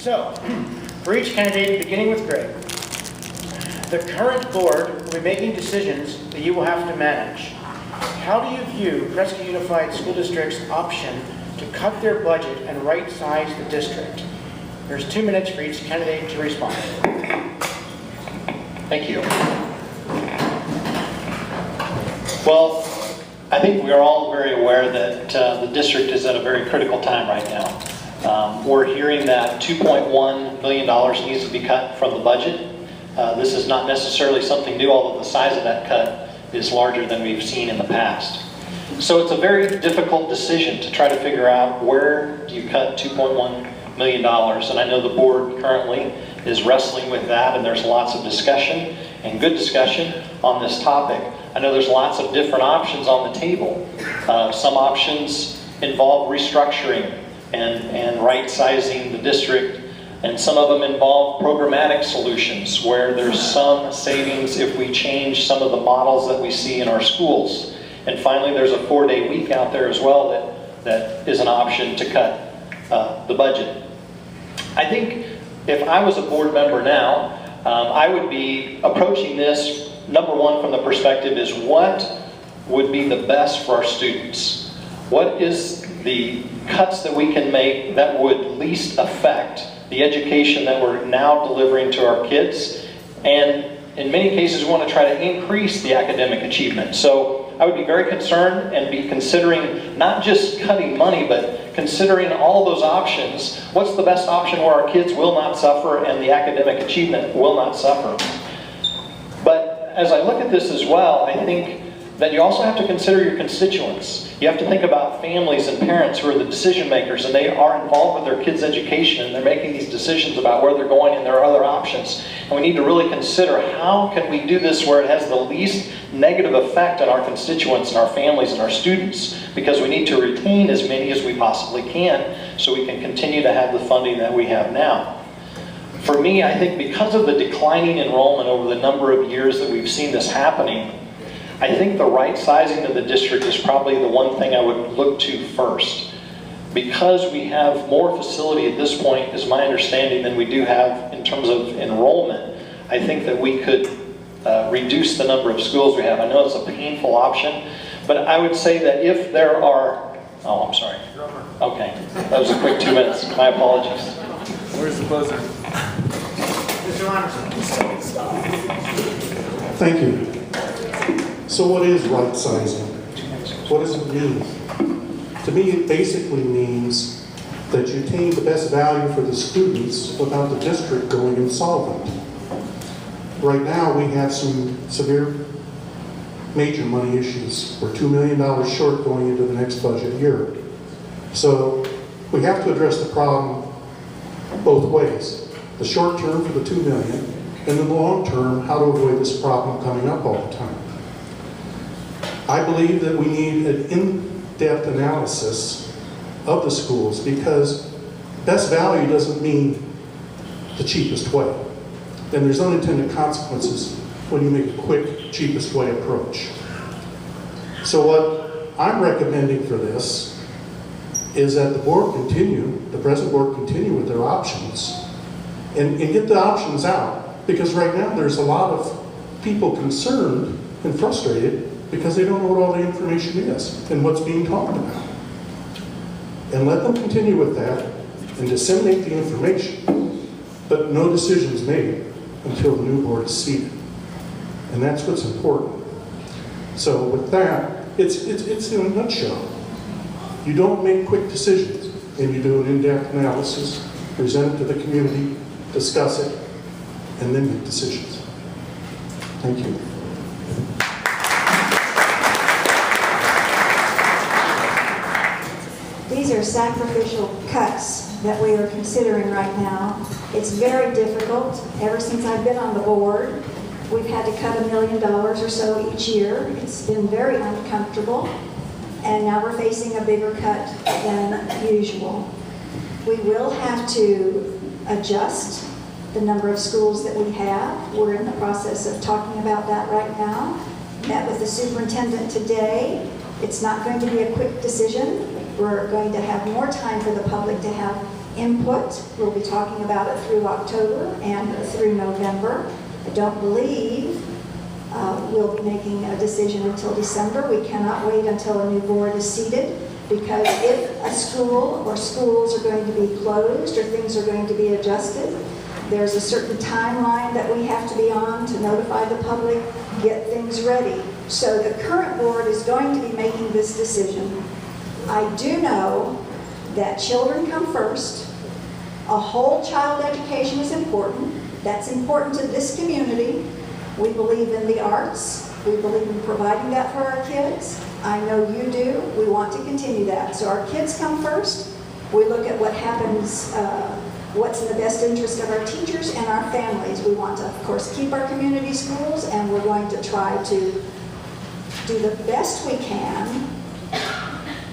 So, for each candidate, beginning with Greg, the current board will be making decisions that you will have to manage. How do you view Prescott Unified School District's option to cut their budget and right-size the district? There's 2 minutes for each candidate to respond. Thank you. Well, I think we are all very aware that the district is at a very critical time right now. We're hearing that $2.1 million needs to be cut from the budget. This is not necessarily something new, although the size of that cut is larger than we've seen in the past. So it's a very difficult decision to try to figure out where do you cut $2.1 million. And I know the board currently is wrestling with that, and there's lots of discussion and good discussion on this topic. I know there's lots of different options on the table. Some options involve restructuring and right-sizing the district, and some of them involve programmatic solutions where there's some savings if we change some of the models that we see in our schools. And finally, there's a 4-day week out there as well that is an option to cut the budget. I think if I was a board member now, I would be approaching this, number one, from the perspective is what would be the best for our students? What is the cuts that we can make that would least affect the education that we're now delivering to our kids? And in many cases, we want to try to increase the academic achievement. So I would be very concerned and be considering not just cutting money, but considering all those options. What's the best option where our kids will not suffer and the academic achievement will not suffer? But as I look at this as well, I think that you also have to consider your constituents. You have to think about families and parents who are the decision makers, and they are involved with their kids' education, and they're making these decisions about where they're going, and there are other options. And we need to really consider how can we do this where it has the least negative effect on our constituents and our families and our students, because we need to retain as many as we possibly can so we can continue to have the funding that we have now. For me, I think because of the declining enrollment over the number of years that we've seen this happening, I think the right sizing of the district is probably the one thing I would look to first. Because we have more facility at this point, is my understanding, than we do have in terms of enrollment, I think that we could reduce the number of schools we have. I know it's a painful option, but I would say that if there are... Oh, I'm sorry. Okay, that was a quick 2 minutes. My apologies. Where's the buzzer? Mr. Anderson. Thank you. So what is right sizing? What does it mean? To me, it basically means that you attain the best value for the students without the district going insolvent. Right now, we have some severe major money issues. We're $2 million short going into the next budget year. So we have to address the problem both ways. The short term for the $2 million, and in the long term, how to avoid this problem coming up all the time. I believe that we need an in-depth analysis of the schools, because best value doesn't mean the cheapest way. And there's unintended consequences when you make a quick, cheapest way approach. So what I'm recommending for this is that the present board continue with their options and get the options out. Because right now there's a lot of people concerned and frustrated because they don't know what all the information is and what's being talked about. And let them continue with that and disseminate the information, but no decisions made until the new board is seated. And that's what's important. So with that, it's in a nutshell. You don't make quick decisions, and you do an in-depth analysis, present it to the community, discuss it, and then make decisions. Thank you. These are sacrificial cuts that we are considering right now. It's very difficult. Ever since I've been on the board, we've had to cut $1 million or so each year. It's been very uncomfortable, and now we're facing a bigger cut than usual. We will have to adjust the number of schools that we have. We're in the process of talking about that right now. Met with the superintendent today. It's not going to be a quick decision. We're going to have more time for the public to have input. We'll be talking about it through October and through November. I don't believe we'll be making a decision until December. We cannot wait until a new board is seated, because if a school or schools are going to be closed or things are going to be adjusted, there's a certain timeline that we have to be on to notify the public, get things ready. So the current board is going to be making this decision. I do know that children come first. A whole child education is important. That's important to this community. We believe in the arts. We believe in providing that for our kids. I know you do. We want to continue that. So our kids come first. We look at what happens, what's in the best interest of our teachers and our families. We want to, of course, keep our community schools, and we're going to try to do the best we can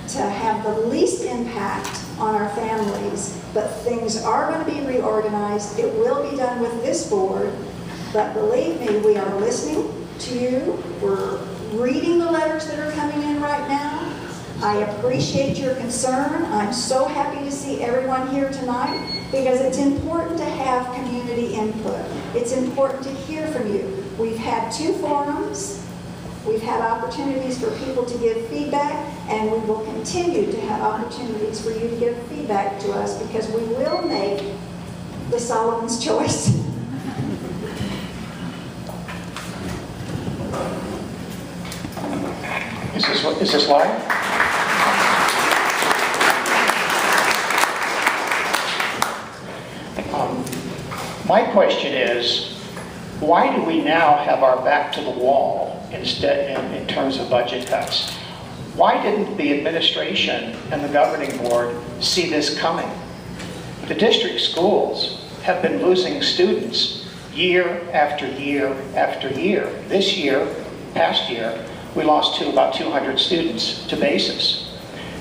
to have the least impact on our families. But things are going to be reorganized. It will be done with this board. But believe me, we are listening to you. We're reading the letters that are coming in right now. I appreciate your concern. I'm so happy to see everyone here tonight, because it's important to have community input. It's important to hear from you. We've had 2 forums. We've had opportunities for people to give feedback, and we will continue to have opportunities for you to give feedback to us, because we will make the Solomon's choice. Is this live? My question is, why do we now have our back to the wall instead in terms of budget cuts? Why didn't the administration and the governing board see this coming? The district schools have been losing students year after year after year. This year, past year, we lost about 200 students to BASIS.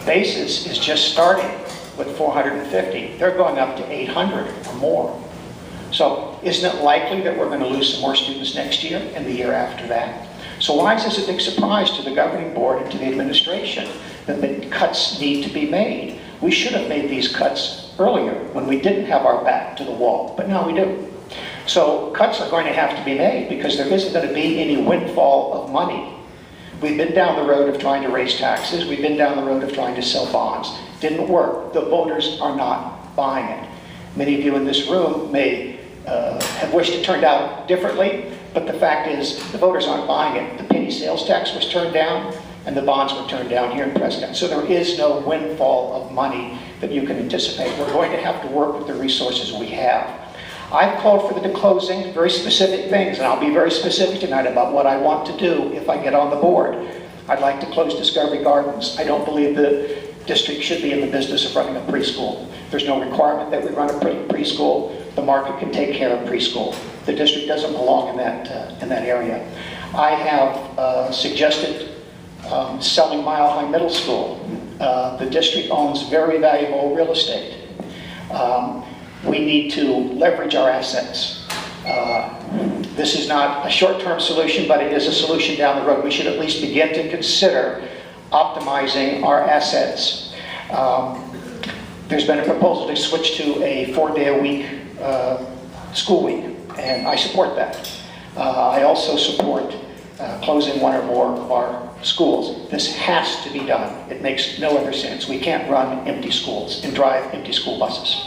BASIS is just starting with 450. They're going up to 800 or more. So isn't it likely that we're going to lose some more students next year and the year after that? So why is this a big surprise to the governing board and to the administration that the cuts need to be made? We should have made these cuts earlier when we didn't have our back to the wall, but now we do. So cuts are going to have to be made, because there isn't going to be any windfall of money. We've been down the road of trying to raise taxes. We've been down the road of trying to sell bonds. Didn't work. The voters are not buying it. Many of you in this room may have wished it turned out differently, but the fact is the voters aren't buying it. The penny sales tax was turned down, and the bonds were turned down here in Prescott. So there is no windfall of money that you can anticipate. We're going to have to work with the resources we have. I've called for the closing, very specific things, and I'll be very specific tonight about what I want to do if I get on the board. I'd like to close Discovery Gardens. I don't believe the district should be in the business of running a preschool. There's no requirement that we run a preschool. The market can take care of preschool. The district doesn't belong in that area. I have suggested selling Mile High Middle School. The district owns very valuable real estate. We need to leverage our assets. This is not a short-term solution, but it is a solution down the road. We should at least begin to consider optimizing our assets. There's been a proposal to switch to a 4-day-a-week school week, and I support that. I also support closing one or more of our schools. This has to be done. It makes no other sense. We can't run empty schools and drive empty school buses.